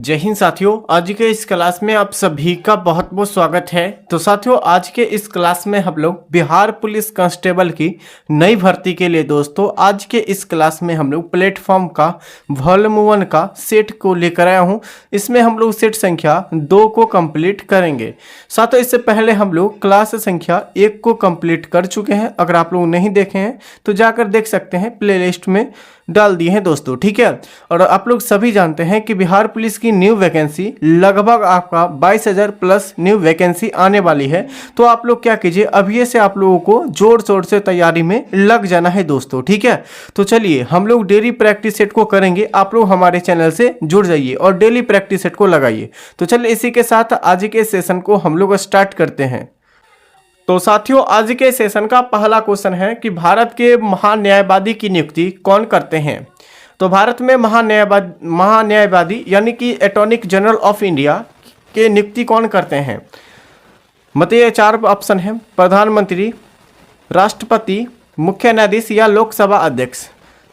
जय हिंद साथियों, आज के इस क्लास में आप सभी का बहुत बहुत स्वागत है। तो साथियों, आज के इस क्लास में हम लोग बिहार पुलिस कांस्टेबल की नई भर्ती के लिए आज के इस क्लास में हम लोग प्लेटफॉर्म का वॉल्यूम 1 का सेट को लेकर आया हूं। इसमें हम लोग सेट संख्या 2 को कंप्लीट करेंगे। साथियों, इससे पहले हम लोग क्लास संख्या 1 को कंप्लीट कर चुके हैं। अगर आप लोग नहीं देखे हैं तो जाकर देख सकते हैं, प्लेलिस्ट में डाल दिए हैं दोस्तों, ठीक है। और आप लोग सभी जानते हैं कि बिहार पुलिस की न्यू वैकेंसी लगभग आपका 22,000 प्लस न्यू वैकेंसी आने वाली है। तो आप लोग क्या कीजिए, अभी से आप लोगों को जोर शोर से तैयारी में लग जाना है दोस्तों, ठीक है। तो चलिए हम लोग डेली प्रैक्टिस सेट को करेंगे। आप लोग हमारे चैनल से जुड़ जाइए और डेली प्रैक्टिस सेट को लगाइए। तो चलिए इसी के साथ आज के सेशन को हम लोग स्टार्ट करते हैं। तो साथियों, आज के सेशन का पहला क्वेश्चन है कि भारत के महान्यायवादी की नियुक्ति कौन करते हैं। तो भारत में महान्यायवादी यानी कि अटॉर्नी जनरल ऑफ इंडिया के नियुक्ति कौन करते हैं। मतलब ये 4 ऑप्शन है: प्रधानमंत्री, राष्ट्रपति, मुख्य न्यायाधीश या लोकसभा अध्यक्ष।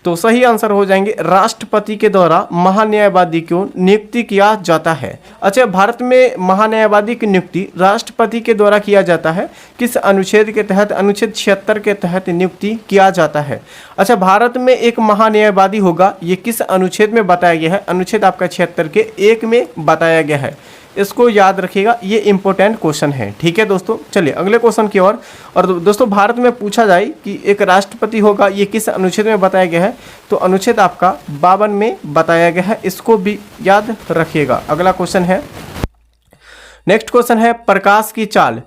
तो सही आंसर हो जाएंगे राष्ट्रपति के द्वारा महान्यायवादी को नियुक्ति किया जाता है। अच्छा, भारत में महान्यायवादी की नियुक्ति राष्ट्रपति के द्वारा किया जाता है। किस अनुच्छेद के तहत? अनुच्छेद 76 के तहत नियुक्ति किया जाता है। अच्छा, भारत में एक महान्यायवादी होगा, ये किस अनुच्छेद में बताया गया है? अनुच्छेद आपका 76 के 1 में बताया गया है। इसको याद रखिएगा, ये इंपॉर्टेंट क्वेश्चन है, ठीक है दोस्तों। चलिए अगले क्वेश्चन की ओर। और दोस्तों, भारत में पूछा जाए कि एक राष्ट्रपति होगा, ये किस अनुच्छेद में बताया गया है? तो अनुच्छेद आपका 52 में बताया गया है। इसको भी याद रखिएगा। अगला क्वेश्चन है, नेक्स्ट क्वेश्चन है, प्रकाश की चाल।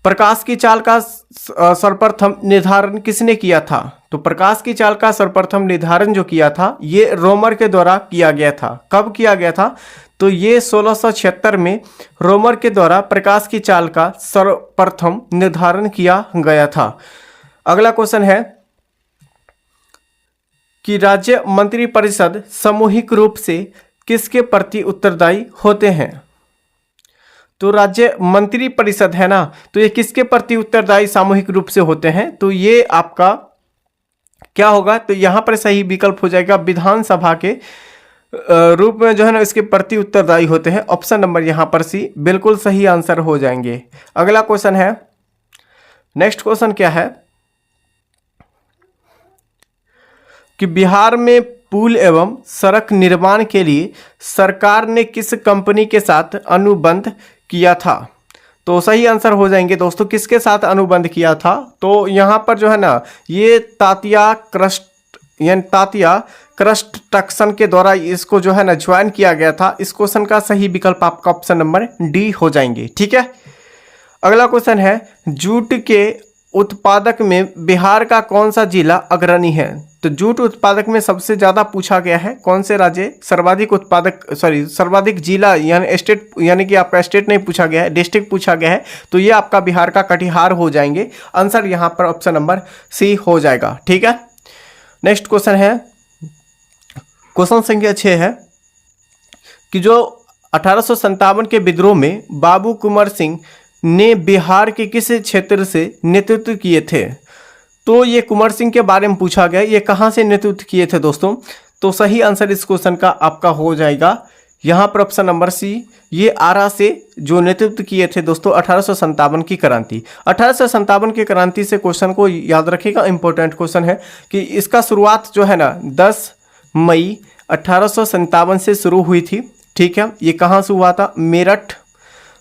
प्रकाश की चाल का सर्वप्रथम निर्धारण किसने किया था? तो प्रकाश की चाल का सर्वप्रथम निर्धारण जो किया था, ये रोमर के द्वारा किया गया था। कब किया गया था? तो ये 1676 में रोमर के द्वारा प्रकाश की चाल का सर्वप्रथम निर्धारण किया गया था। अगला क्वेश्चन है कि राज्य मंत्रिपरिषद सामूहिक रूप से किसके प्रति उत्तरदायी होते हैं। तो राज्य मंत्रिपरिषद है ना, तो ये किसके प्रति उत्तरदायी सामूहिक रूप से होते हैं? तो ये आपका क्या होगा? तो यहाँ पर सही विकल्प हो जाएगा विधानसभा के रूप में जो है ना इसके प्रति उत्तरदायी होते हैं। ऑप्शन नंबर यहाँ पर सी बिल्कुल सही आंसर हो जाएंगे। अगला क्वेश्चन है, नेक्स्ट क्वेश्चन क्या है कि बिहार में पुल एवं सड़क निर्माण के लिए सरकार ने किस कंपनी के साथ अनुबंध किया था। तो सही आंसर हो जाएंगे दोस्तों, किसके साथ अनुबंध किया था? तो यहाँ पर जो है ना ये तातिया कंस्ट्रक्शन के द्वारा इसको जो है ना ज्वाइन किया गया था। इस क्वेश्चन का सही विकल्प आपका ऑप्शन नंबर डी हो जाएंगे, ठीक है। अगला क्वेश्चन है, जूट के उत्पादक में बिहार का कौन सा जिला अग्रणी है। तो जूट उत्पादक में सबसे ज़्यादा पूछा गया है कौन से राज्य सर्वाधिक जिला यानी स्टेट, यानी कि आपका स्टेट नहीं पूछा गया है, डिस्ट्रिक्ट पूछा गया है। तो ये आपका बिहार का कटिहार हो जाएंगे। आंसर यहाँ पर ऑप्शन नंबर सी हो जाएगा, ठीक है। नेक्स्ट क्वेश्चन है, क्वेश्चन संख्या 6 है कि जो 1857 के विद्रोह में बाबू कुंवर सिंह ने बिहार के किस क्षेत्र से नेतृत्व किए थे। तो ये कुंवर सिंह के बारे में पूछा गया, ये कहाँ से नेतृत्व किए थे दोस्तों। तो सही आंसर इस क्वेश्चन का आपका हो जाएगा यहाँ पर ऑप्शन नंबर सी, ये आरा से जो नेतृत्व किए थे दोस्तों 1857 की क्रांति। 1857 की क्रांति से क्वेश्चन को याद रखिएगा, इंपॉर्टेंट क्वेश्चन है कि इसका शुरुआत जो है ना 10 मई 1857 से शुरू हुई थी, ठीक है। ये कहाँ से हुआ था? मेरठ,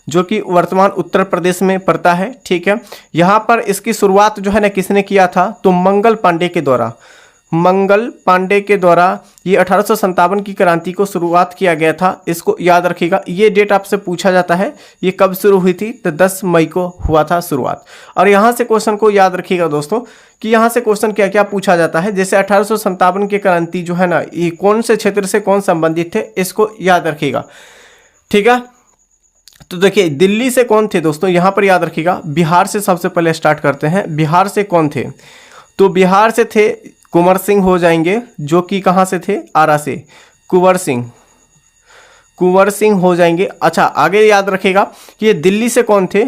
जो कि वर्तमान उत्तर प्रदेश में पड़ता है, ठीक है। यहाँ पर इसकी शुरुआत जो है ना किसने किया था? तो मंगल पांडे के द्वारा ये 1857 की क्रांति को शुरुआत किया गया था। इसको याद रखिएगा, ये डेट आपसे पूछा जाता है, ये कब शुरू हुई थी? तो 10 मई को हुआ था शुरुआत। और यहाँ से क्वेश्चन को याद रखिएगा दोस्तों कि यहाँ से क्वेश्चन क्या क्या पूछा जाता है। जैसे 1857 की क्रांति जो है ना ये कौन से क्षेत्र से कौन संबंधित थे, इसको याद रखिएगा, ठीक है। तो देखिए दिल्ली से कौन थे दोस्तों, यहाँ पर याद रखिएगा। बिहार से सबसे पहले स्टार्ट करते हैं। बिहार से कौन थे? तो बिहार से थे कुंवर सिंह हो जाएंगे, जो कि कहाँ से थे? आरा से। कुंवर सिंह हो जाएंगे। अच्छा, आगे याद रखिएगा कि ये दिल्ली से कौन थे?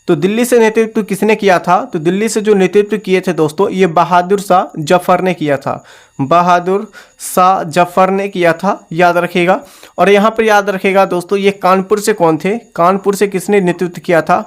तो दिल्ली से नेतृत्व किसने किया था? तो दिल्ली से जो नेतृत्व किए थे दोस्तों, ये बहादुर शाह जफर ने किया था। बहादुर शाह जफर ने किया था, याद रखिएगा। और यहाँ पर याद रखिएगा दोस्तों, ये कानपुर से कौन थे? कानपुर से किसने नेतृत्व किया था?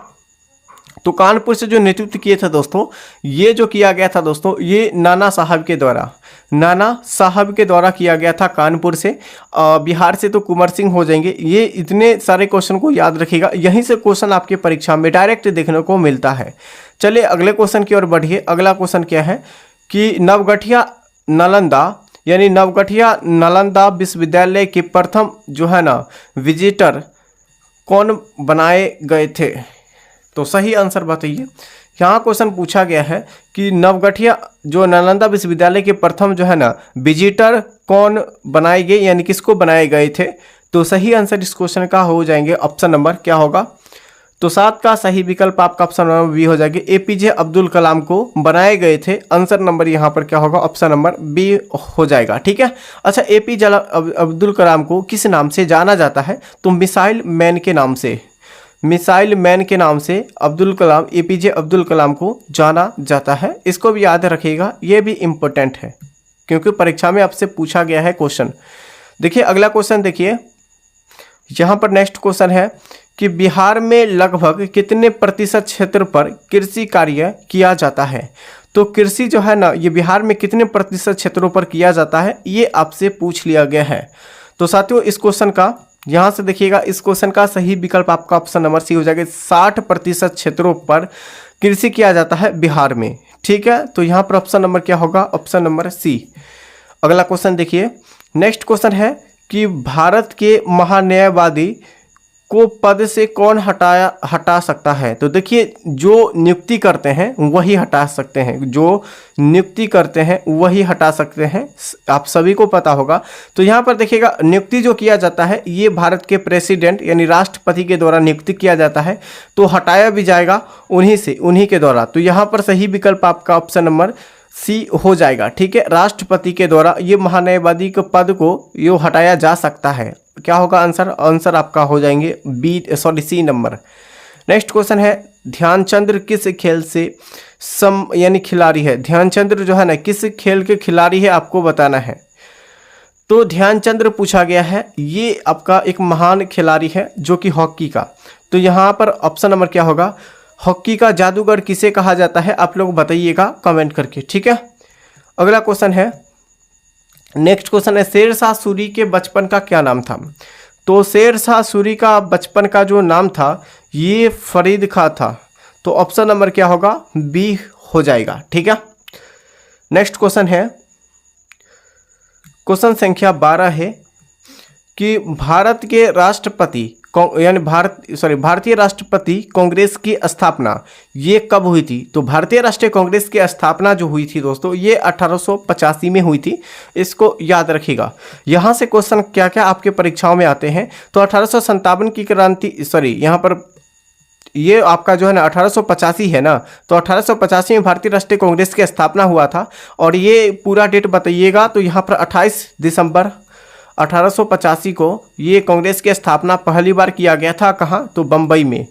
तो कानपुर से जो नेतृत्व किए थे दोस्तों, ये जो किया गया था दोस्तों, ये नाना साहब के द्वारा, नाना साहब के द्वारा किया गया था कानपुर से। बिहार से तो कुंवर सिंह हो जाएंगे। ये इतने सारे क्वेश्चन को याद रखिएगा, यहीं से क्वेश्चन आपके परीक्षा में डायरेक्ट देखने को मिलता है। चलिए अगले क्वेश्चन की ओर बढ़िए। अगला क्वेश्चन क्या है कि नवगठिया नालंदा यानी नवगठिया नालंदा विश्वविद्यालय के प्रथम जो है ना विजिटर कौन बनाए गए थे? तो सही आंसर बताइए। यहाँ क्वेश्चन पूछा गया है कि नवगठिया जो नालंदा विश्वविद्यालय के प्रथम जो है ना विजिटर कौन बनाए गए यानी किसको बनाए गए थे? तो सही आंसर इस क्वेश्चन का हो जाएंगे ऑप्शन नंबर क्या होगा? तो 7 का सही विकल्प आपका ऑप्शन नंबर बी हो जाएगा। एपीजे अब्दुल कलाम को बनाए गए थे। आंसर नंबर यहाँ पर क्या होगा? ऑप्शन नंबर बी हो जाएगा। ठीक है। अच्छा, एपीजे अब्दुल कलाम को किस नाम से जाना जाता है? तो मिसाइल मैन के नाम से, मिसाइल मैन के नाम से अब्दुल कलाम, एपीजे अब्दुल कलाम को जाना जाता है। इसको भी याद रखिएगा, ये भी इम्पोर्टेंट है क्योंकि परीक्षा में आपसे पूछा गया है क्वेश्चन। देखिए अगला क्वेश्चन देखिए, यहाँ पर नेक्स्ट क्वेश्चन है कि बिहार में लगभग कितने प्रतिशत क्षेत्र पर कृषि कार्य किया जाता है? तो कृषि जो है ना, ये बिहार में कितने प्रतिशत क्षेत्रों पर किया जाता है, ये आपसे पूछ लिया गया है। तो साथियों इस क्वेश्चन का यहाँ से देखिएगा, इस क्वेश्चन का सही विकल्प आपका ऑप्शन नंबर सी हो जाएगा। 60% क्षेत्रों पर कृषि किया जाता है बिहार में। ठीक है, तो यहाँ पर ऑप्शन नंबर क्या होगा? Option number C. अगला क्वेश्चन देखिए, नेक्स्ट क्वेश्चन है कि भारत के महान्यायवादी को पद से कौन हटा सकता है? तो देखिए जो नियुक्ति करते हैं वही हटा सकते हैं, जो नियुक्ति करते हैं वही हटा सकते हैं, आप सभी को पता होगा। तो यहाँ पर देखिएगा नियुक्ति जो किया जाता है ये भारत के प्रेसिडेंट यानी राष्ट्रपति के द्वारा नियुक्ति किया जाता है, तो हटाया भी जाएगा उन्हीं के द्वारा। तो यहाँ पर सही विकल्प आपका ऑप्शन नंबर सी हो जाएगा। ठीक है, राष्ट्रपति के द्वारा ये महान्यायवादी के पद को ये हटाया जा सकता है। क्या होगा आंसर? आंसर आपका हो जाएंगे सी नंबर। नेक्स्ट क्वेश्चन है, ध्यानचंद्र किस खेल से यानी खिलाड़ी है? ध्यानचंद्र जो है ना किस खेल के खिलाड़ी है, आपको बताना है। तो ध्यानचंद्र पूछा गया है, ये आपका एक महान खिलाड़ी है जो कि हॉकी का। तो यहाँ पर ऑप्शन नंबर क्या होगा? हॉकी का जादूगर किसे कहा जाता है? आप लोग बताइएगा कमेंट करके। ठीक है, अगला क्वेश्चन है, नेक्स्ट क्वेश्चन है, शेरशाह सूरी के बचपन का क्या नाम था? तो शेरशाह सूरी का बचपन का जो नाम था ये फरीद खां था। तो ऑप्शन नंबर क्या होगा? बी हो जाएगा। ठीक है, नेक्स्ट क्वेश्चन है, क्वेश्चन संख्या 12 है कि भारत के राष्ट्रपति यानी भारतीय राष्ट्रपति कांग्रेस की स्थापना ये कब हुई थी? तो भारतीय राष्ट्रीय कांग्रेस की स्थापना जो हुई थी दोस्तों ये 1885 में हुई थी। इसको याद रखिएगा। यहाँ से क्वेश्चन क्या क्या आपके परीक्षाओं में आते हैं। तो 1857 की क्रांति, यहाँ पर ये आपका जो है ना 1885 है ना, तो 1885 में भारतीय राष्ट्रीय कांग्रेस की स्थापना हुआ था। और ये पूरा डेट बताइएगा, तो यहाँ पर 28 दिसंबर 1885 को ये कांग्रेस की स्थापना पहली बार किया गया था। कहाँ? तो बम्बई में।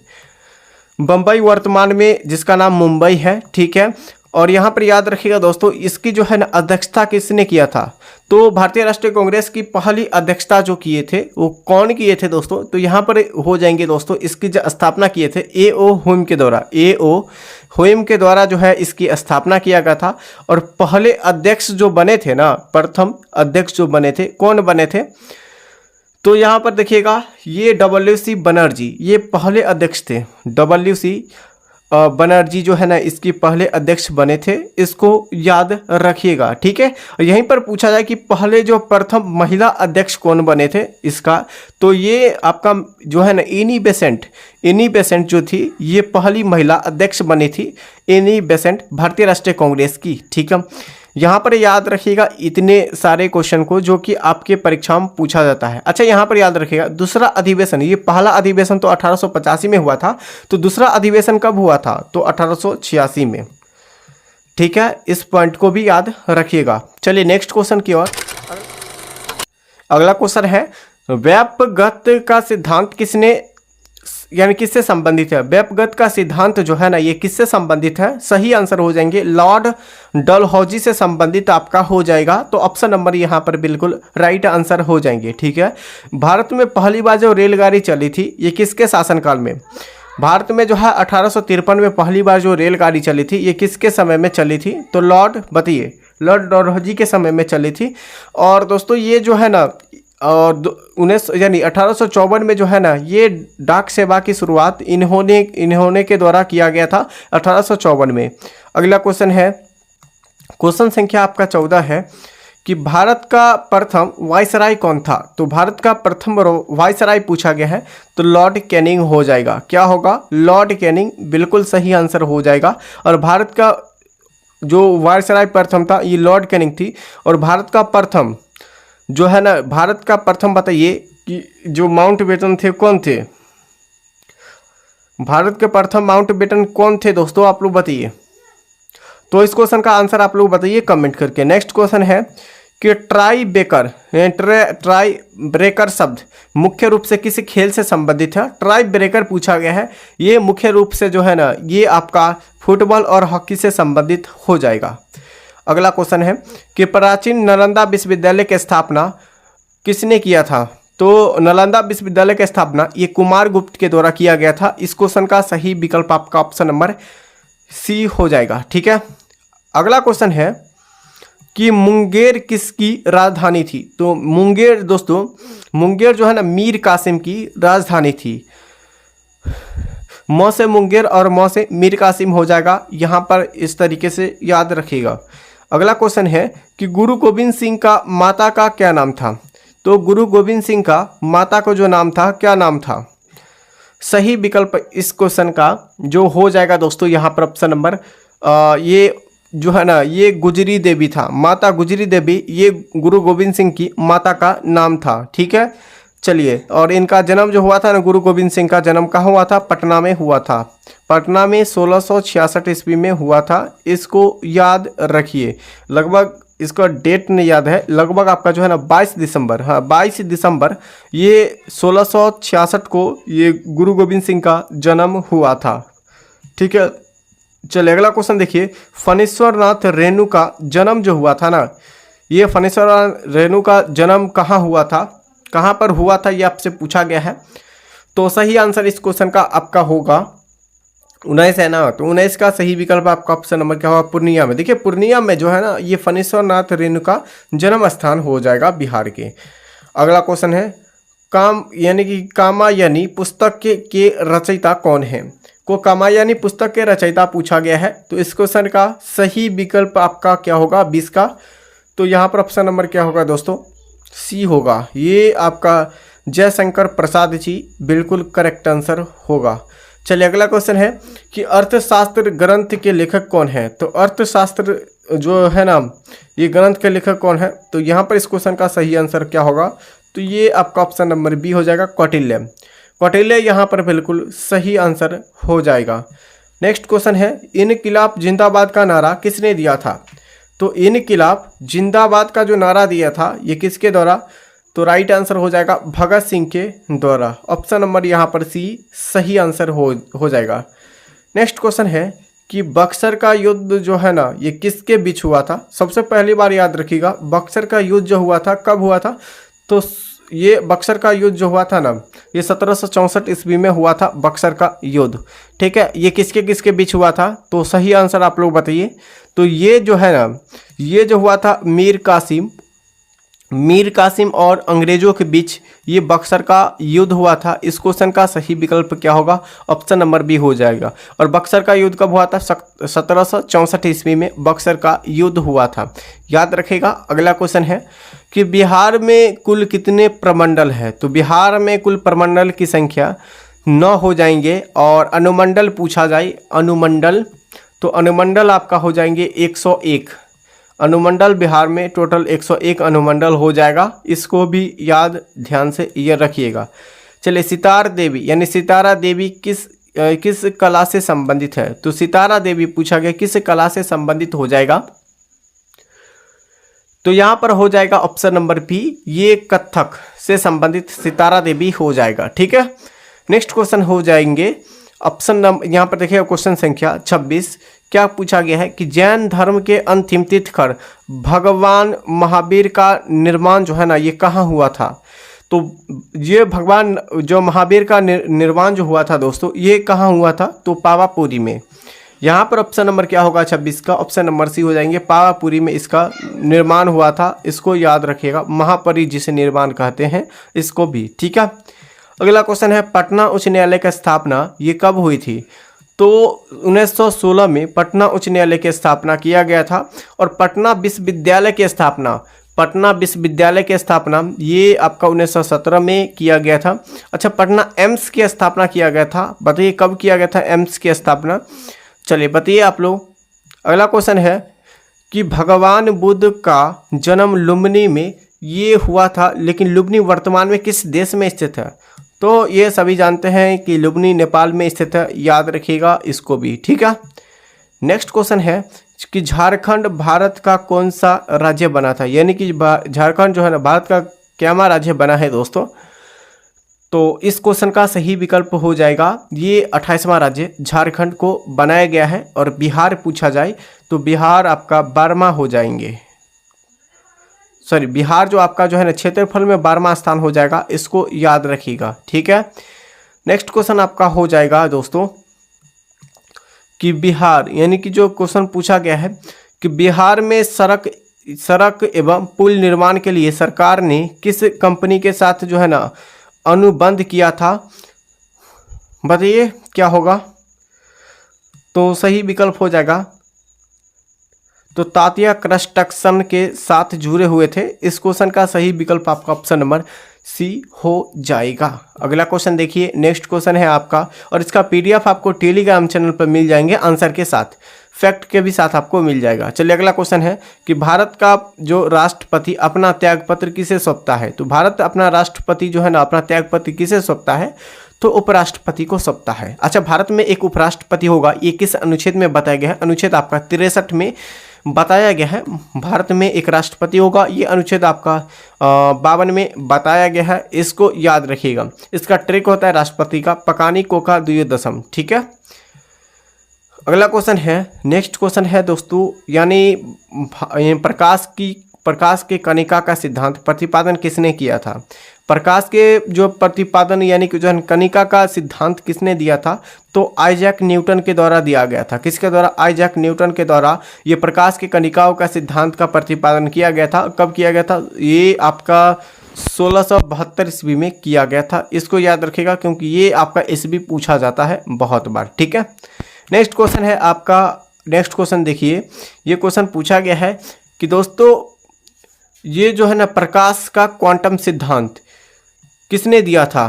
बम्बई वर्तमान में जिसका नाम मुंबई है। ठीक है, और यहाँ पर याद रखिएगा दोस्तों, इसकी जो है ना अध्यक्षता किसने किया था? तो भारतीय राष्ट्रीय कांग्रेस की पहली अध्यक्षता जो किए थे वो कौन किए थे दोस्तों? तो यहाँ पर हो जाएंगे दोस्तों, इसकी जो स्थापना किए थे A.O. ह्यूम के द्वारा। A.O. ह्यूम के द्वारा जो है इसकी स्थापना किया गया था। और पहले अध्यक्ष जो बने थे ना, प्रथम अध्यक्ष जो बने थे, कौन बने थे? तो यहाँ पर देखिएगा ये W.C. बनर्जी ये पहले अध्यक्ष थे। W.C. बनर्जी जो है ना इसकी पहले अध्यक्ष बने थे, इसको याद रखिएगा। ठीक है, यहीं पर पूछा जाए कि पहले जो प्रथम महिला अध्यक्ष कौन बने थे इसका, तो ये आपका जो है ना एनी बेसेंट जो थी ये पहली महिला अध्यक्ष बनी थी, एनी बेसेंट भारतीय राष्ट्रीय कांग्रेस की। ठीक है, यहाँ पर याद रखिएगा इतने सारे क्वेश्चन को जो कि आपके परीक्षा में पूछा जाता है। अच्छा, यहाँ पर याद रखिएगा दूसरा अधिवेशन, ये पहला अधिवेशन तो 1885 में हुआ था, तो दूसरा अधिवेशन कब हुआ था? तो 1886 में। ठीक है, इस पॉइंट को भी याद रखिएगा। चलिए नेक्स्ट क्वेश्चन की ओर। अगला क्वेश्चन है, व्यापगत का सिद्धांत किसने यानी किससे संबंधित है? व्यपगत का सिद्धांत जो है ना, ये किससे संबंधित है? सही आंसर हो जाएंगे लॉर्ड डलहौजी से संबंधित आपका हो जाएगा। तो ऑप्शन नंबर यहाँ पर बिल्कुल राइट आंसर हो जाएंगे। ठीक है, भारत में पहली बार जो रेलगाड़ी चली थी ये किसके शासनकाल में? भारत में जो है 1853 में पहली बार जो रेलगाड़ी चली थी ये किसके समय में चली थी? तो लॉर्ड बताइए, लॉर्ड डलहौजी के समय में चली थी। और दोस्तों ये जो है ना और 1854 में जो है ना, ये डाक सेवा की शुरुआत इन्होंने के द्वारा किया गया था 1854 में। अगला क्वेश्चन है, क्वेश्चन संख्या आपका 14 है कि भारत का प्रथम वायसराय कौन था? तो भारत का प्रथम वायसराय पूछा गया है, तो लॉर्ड कैनिंग हो जाएगा। क्या होगा? लॉर्ड कैनिंग बिल्कुल सही आंसर हो जाएगा। और भारत का जो वायसराय प्रथम था ये लॉर्ड कैनिंग थी। और भारत का प्रथम जो है ना, भारत का प्रथम बताइए कि जो माउंटबेटन थे कौन थे? भारत के प्रथम माउंटबेटन कौन थे दोस्तों, आप लोग बताइए। तो इस क्वेश्चन का आंसर आप लोग बताइए कमेंट करके। नेक्स्ट क्वेश्चन है कि ट्राई ब्रेकर शब्द मुख्य रूप से किस खेल से संबंधित है? ट्राई ब्रेकर पूछा गया है, ये मुख्य रूप से जो है ना, ये आपका फुटबॉल और हॉकी से संबंधित हो जाएगा। अगला क्वेश्चन है कि प्राचीन नालंदा विश्वविद्यालय की स्थापना किसने किया था? तो नालंदा विश्वविद्यालय की स्थापना ये कुमारगुप्त के द्वारा किया गया था। इस क्वेश्चन का सही विकल्प आपका ऑप्शन नंबर सी हो जाएगा। ठीक है, अगला क्वेश्चन है कि मुंगेर किसकी राजधानी थी? तो मुंगेर दोस्तों, मुंगेर जो है ना मीर कासिम की राजधानी थी। मौ से मुंगेर और मौ से मीर कासिम हो जाएगा, यहाँ पर इस तरीके से याद रखिएगा। अगला क्वेश्चन है कि गुरु गोविंद सिंह का माता का क्या नाम था? तो गुरु गोविंद सिंह का माता को जो नाम था, क्या नाम था? सही विकल्प इस क्वेश्चन का जो हो जाएगा दोस्तों, यहाँ पर ऑप्शन नंबर ये जो है ना, ये गुजरी देवी था। माता गुजरी देवी ये गुरु गोविंद सिंह की माता का नाम था। ठीक है, चलिए, और इनका जन्म जो हुआ था ना, गुरु गोविंद सिंह का जन्म कहाँ हुआ था? पटना में हुआ था। पटना में 1666 ईस्वी में हुआ था। इसको याद रखिए, लगभग इसका डेट नहीं याद है, लगभग आपका जो है ना 22 दिसंबर, हाँ 22 दिसंबर ये 1666 को ये गुरु गोविंद सिंह का जन्म हुआ था। ठीक है, चलिए अगला क्वेश्चन देखिए, फणीश्वर नाथ रेणु का जन्म जो हुआ था ना, ये फणीश्वर रेणु का जन्म कहाँ हुआ था, कहाँ पर हुआ था, ये आपसे पूछा गया है। तो सही आंसर इस क्वेश्चन का आपका होगा 19 है ना, तो 19 का सही विकल्प आपका ऑप्शन नंबर क्या होगा? पूर्णिया में। देखिए पूर्णिया में जो है ना, ये फणीश्वर नाथ रेणु का जन्म स्थान हो जाएगा बिहार के। अगला क्वेश्चन है, कामायनी पुस्तक के रचयिता कौन है? को कामायनी पुस्तक के रचयिता पूछा गया है। तो इस क्वेश्चन का सही विकल्प आपका क्या होगा? 20 का। तो यहाँ पर ऑप्शन नंबर क्या होगा दोस्तों? सी होगा। ये आपका जयशंकर प्रसाद जी बिल्कुल करेक्ट आंसर होगा। चलिए अगला क्वेश्चन है कि अर्थशास्त्र ग्रंथ के लेखक कौन है? तो अर्थशास्त्र जो है ना, ये ग्रंथ के लेखक कौन है? तो यहाँ पर इस क्वेश्चन का सही आंसर क्या होगा? तो ये आपका ऑप्शन नंबर बी हो जाएगा, कौटिल्य। कौटिल्य यहाँ पर बिल्कुल सही आंसर हो जाएगा। नेक्स्ट क्वेश्चन है, इनकिलाब जिंदाबाद का नारा किसने दिया था? तो इनकिलाब जिंदाबाद का जो नारा दिया था ये किसके द्वारा? तो राइट आंसर हो जाएगा भगत सिंह के द्वारा। ऑप्शन नंबर यहाँ पर सी सही आंसर हो जाएगा। नेक्स्ट क्वेश्चन है कि बक्सर का युद्ध जो है ना, ये किसके बीच हुआ था? सबसे पहली बार याद रखिएगा, बक्सर का युद्ध जो हुआ था कब हुआ था? तो ये बक्सर का युद्ध जो हुआ था ना, ये 1764 ईस्वी में हुआ था बक्सर का युद्ध। ठीक है, ये किसके किसके बीच हुआ था? तो सही आंसर आप लोग बताइए। तो ये जो है ना, ये जो हुआ था मीर कासिम और अंग्रेजों के बीच ये बक्सर का युद्ध हुआ था। इस क्वेश्चन का सही विकल्प क्या होगा? ऑप्शन नंबर बी हो जाएगा। और बक्सर का युद्ध कब हुआ था? 1764 ईस्वी में बक्सर का युद्ध हुआ था, याद रखेगा। अगला क्वेश्चन है कि बिहार में कुल कितने प्रमंडल है? तो बिहार में कुल प्रमंडल की संख्या 9 हो जाएंगे। और अनुमंडल पूछा जाए, अनुमंडल, तो अनुमंडल आपका हो जाएंगे 101। अनुमंडल बिहार में टोटल 101 अनुमंडल हो जाएगा। इसको भी याद ध्यान से ये रखिएगा। चलिए, सितार देवी यानी सितारा देवी किस कला से संबंधित है? तो सितारा देवी पूछा गया किस कला से संबंधित हो जाएगा? तो यहाँ पर हो जाएगा ऑप्शन नंबर बी, ये कथक से संबंधित सितारा देवी हो जाएगा। ठीक है, नेक्स्ट क्वेश्चन हो जाएंगे ऑप्शन नंबर, यहाँ पर देखिए क्वेश्चन संख्या 26। क्या पूछा गया है कि जैन धर्म के अंतिम तीर्थंकर भगवान महावीर का निर्माण जो है ना ये कहाँ हुआ था। तो ये भगवान जो महावीर का निर्माण जो हुआ था दोस्तों ये कहाँ हुआ था, तो पावापुरी में। यहाँ पर ऑप्शन नंबर क्या होगा 26 का, ऑप्शन नंबर सी हो जाएंगे, पावापुरी में इसका निर्माण हुआ था। इसको याद रखिएगा, महापरि जिसे निर्माण कहते हैं इसको भी, ठीक है। अगला क्वेश्चन है पटना उच्च न्यायालय की स्थापना ये कब हुई थी। तो 1916 में पटना उच्च न्यायालय की स्थापना किया गया था। और पटना विश्वविद्यालय की स्थापना ये आपका 1917 में किया गया था। अच्छा, पटना एम्स की स्थापना किया गया था, बताइए कब किया गया था एम्स की स्थापना, चलिए बताइए आप लोग। अगला क्वेश्चन है कि भगवान बुद्ध का जन्म लुम्बिनी में ये हुआ था, लेकिन लुम्बिनी वर्तमान में किस देश में स्थित है। तो ये सभी जानते हैं कि लुम्बिनी नेपाल में स्थित है, याद रखिएगा इसको भी, ठीक है। नेक्स्ट क्वेश्चन है कि झारखंड भारत का कौन सा राज्य बना था, यानी कि झारखंड जो है ना भारत का क्यामा राज्य बना है दोस्तों। तो इस क्वेश्चन का सही विकल्प हो जाएगा ये 28वां राज्य झारखंड को बनाया गया है। और बिहार पूछा जाए तो बिहार आपका 12वां हो जाएंगे, सॉरी बिहार जो आपका जो है ना क्षेत्रफल में 12वां स्थान हो जाएगा, इसको याद रखिएगा, ठीक है। नेक्स्ट क्वेश्चन आपका हो जाएगा दोस्तों कि बिहार, यानी कि जो क्वेश्चन पूछा गया है कि बिहार में सड़क एवं पुल निर्माण के लिए सरकार ने किस कंपनी के साथ जो है ना अनुबंध किया था, बताइए क्या होगा। तो सही विकल्प हो जाएगा तो तात्या कंस्ट्रक्शन के साथ जुड़े हुए थे। इस क्वेश्चन का सही विकल्प आपका ऑप्शन नंबर सी हो जाएगा। अगला क्वेश्चन देखिए, नेक्स्ट क्वेश्चन है आपका और इसका पीडीएफ आपको टेलीग्राम चैनल पर मिल जाएंगे, आंसर के साथ, फैक्ट के भी साथ आपको मिल जाएगा। चलिए अगला क्वेश्चन है कि भारत का जो राष्ट्रपति अपना त्यागपत्र किसे सौंपता है। तो भारत अपना राष्ट्रपति जो है ना अपना त्यागपत्र किसे सौंपता है, तो उपराष्ट्रपति को सौंपता है। अच्छा, भारत में एक उपराष्ट्रपति होगा, ये किस अनुच्छेद में बताया गया है, अनुच्छेद आपका 63 में बताया गया है। भारत में एक राष्ट्रपति होगा, ये अनुच्छेद आपका 52 में बताया गया है, इसको याद रखिएगा। इसका ट्रिक होता है राष्ट्रपति का पकानी कोका द्विदशम, ठीक है। अगला क्वेश्चन है, नेक्स्ट क्वेश्चन है दोस्तों, यानी प्रकाश के कणिका का सिद्धांत प्रतिपादन किसने किया था। प्रकाश के जो प्रतिपादन यानी कि जो कणिका का सिद्धांत किसने दिया था, तो आइजैक न्यूटन के द्वारा दिया गया था। किसके द्वारा, आइजैक न्यूटन के द्वारा ये प्रकाश की कणिकाओं का सिद्धांत का प्रतिपादन किया गया था। कब किया गया था, ये आपका 1672 ईस्वी में किया गया था। इसको याद रखिएगा क्योंकि ये आपका ईस्वी पूछा जाता है बहुत बार, ठीक है। नेक्स्ट क्वेश्चन है आपका, नेक्स्ट क्वेश्चन देखिए, ये क्वेश्चन पूछा गया है कि दोस्तों ये जो है ना प्रकाश का क्वांटम सिद्धांत किसने दिया था,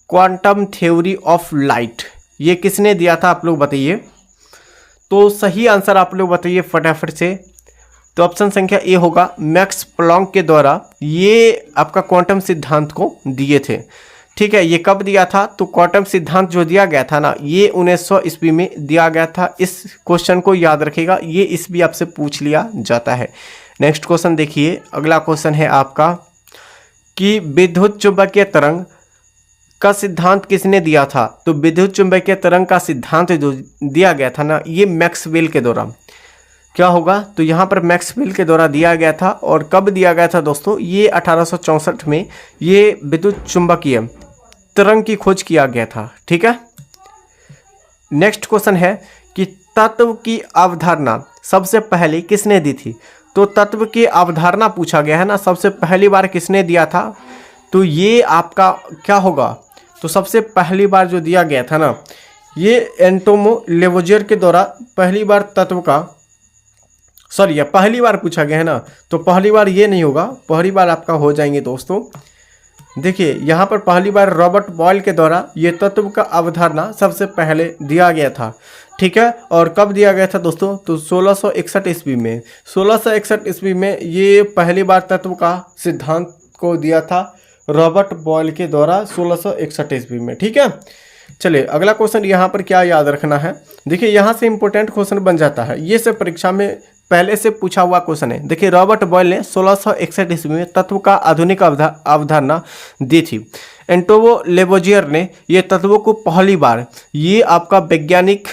क्वांटम थ्योरी ऑफ लाइट, ये किसने दिया था आप लोग बताइए। तो सही आंसर आप लोग बताइए फटाफट से। तो ऑप्शन संख्या ए होगा, मैक्स प्लॉन्क के द्वारा ये आपका क्वांटम सिद्धांत को दिए थे, ठीक है। ये कब दिया था, तो क्वांटम सिद्धांत जो दिया गया था ना ये 1900 ईस्वी में दिया गया था। इस क्वेश्चन को याद रखिएगा, ये ईस्वी आपसे पूछ लिया जाता है। नेक्स्ट क्वेश्चन देखिए, अगला क्वेश्चन है आपका कि विद्युत चुंबकीय तरंग का सिद्धांत किसने दिया था। तो विद्युत चुंबकीय तरंग का सिद्धांत जो दिया गया था ना ये मैक्सवेल के द्वारा, क्या होगा, तो यहाँ पर मैक्सवेल के द्वारा दिया गया था। और कब दिया गया था दोस्तों, ये 1864 में ये विद्युत चुंबकीय तरंग की खोज किया गया था, ठीक है। नेक्स्ट क्वेश्चन है कि तत्व की अवधारणा सबसे पहले किसने दी थी। तो तत्व की अवधारणा पूछा गया है ना, सबसे पहली बार किसने दिया था, तो ये आपका क्या होगा, तो सबसे पहली बार जो दिया गया था ना ये एंटोमो लेवोजियर के द्वारा पहली बार तत्व का, सॉरी ये पहली बार पूछा गया है ना, तो पहली बार ये नहीं होगा, पहली बार आपका हो जाएंगे दोस्तों। देखिए यहाँ पर पहली बार रॉबर्ट बॉयल के द्वारा ये तत्व का अवधारणा सबसे पहले दिया गया था, ठीक है। और कब दिया गया था दोस्तों, तो 1661 ईस्वी में। 1661 ईस्वी में ये पहली बार तत्व का सिद्धांत को दिया था रॉबर्ट बॉयल के द्वारा 1661 ईस्वी में, ठीक है। चलिए अगला क्वेश्चन यहाँ पर क्या याद रखना है, देखिए यहाँ से इंपॉर्टेंट क्वेश्चन बन जाता है, ये सब परीक्षा में पहले से पूछा हुआ क्वेश्चन है। देखिए रॉबर्ट बॉयल ने 1661 ईस्वी में तत्व का आधुनिक अवधारणा दी थी। एंटोवो लेवोजियर ने ये तत्वों को पहली बार, ये आपका वैज्ञानिक,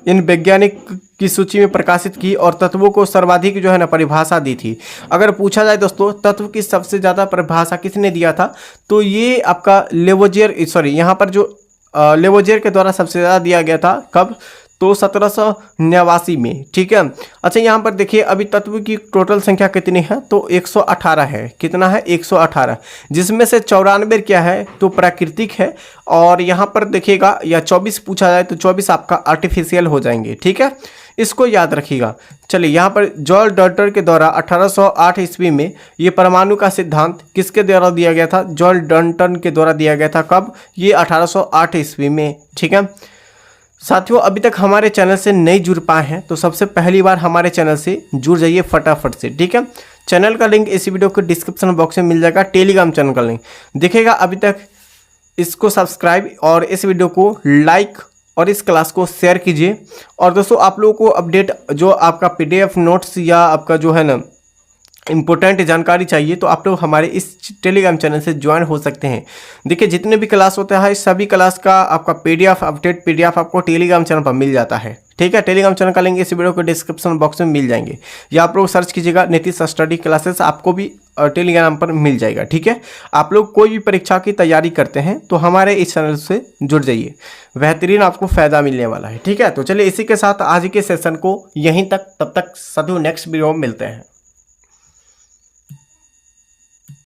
इन वैज्ञानिक की सूची में प्रकाशित की और तत्वों को सर्वाधिक जो है ना परिभाषा दी थी। अगर पूछा जाए दोस्तों तत्व की सबसे ज़्यादा परिभाषा किसने दिया था, तो ये आपका लेवोजियर, सॉरी यहाँ पर जो लेवोजियर के द्वारा सबसे ज़्यादा दिया गया था। कब? तो 1789 में। ठीक है। अच्छा यहाँ पर देखिए अभी तत्व की टोटल संख्या कितनी है, तो 118 है। कितना है? 118, जिसमें से 94 क्या है, तो प्राकृतिक है। और यहाँ पर देखिएगा या 24 पूछा जाए तो 24 आपका आर्टिफिशियल हो जाएंगे। ठीक है, इसको याद रखिएगा। चलिए यहाँ पर जॉर्ज डॉल्टन के द्वारा 1808 ईस्वी में ये परमाणु का सिद्धांत किसके द्वारा दिया गया था? जॉर्ज डॉल्टन के द्वारा दिया गया था। कब? ये 1808 ईस्वी में। ठीक है साथियों, अभी तक हमारे चैनल से नहीं जुड़ पाए हैं तो सबसे पहली बार हमारे चैनल से जुड़ जाइए फटाफट से। ठीक है, चैनल का लिंक इस वीडियो के डिस्क्रिप्शन बॉक्स में मिल जाएगा। टेलीग्राम चैनल का लिंक दिखेगा। अभी तक इसको सब्सक्राइब और इस वीडियो को लाइक और इस क्लास को शेयर कीजिए। और दोस्तों आप लोगों को अपडेट जो आपका PDF नोट्स या आपका जो है ना इंपॉर्टेंट जानकारी चाहिए तो आप लोग हमारे इस टेलीग्राम चैनल से ज्वाइन हो सकते हैं। देखिए जितने भी क्लास होता है सभी क्लास का आपका PDF अपडेट PDF आपको टेलीग्राम चैनल पर मिल जाता है। ठीक है, टेलीग्राम चैनल का लिंक इस वीडियो को डिस्क्रिप्शन बॉक्स में मिल जाएंगे, या आप लोग सर्च कीजिएगा नीतीश स्टडी क्लासेस, आपको भी टेलीग्राम पर मिल जाएगा। ठीक है, आप लोग कोई भी परीक्षा की तैयारी करते हैं तो हमारे इस चैनल से जुड़ जाइए, बेहतरीन आपको फायदा मिलने वाला है। ठीक है, तो चलिए इसी के साथ आज के सेशन को यहीं तक, तब तक साथियों नेक्स्ट वीडियो में मिलते हैं।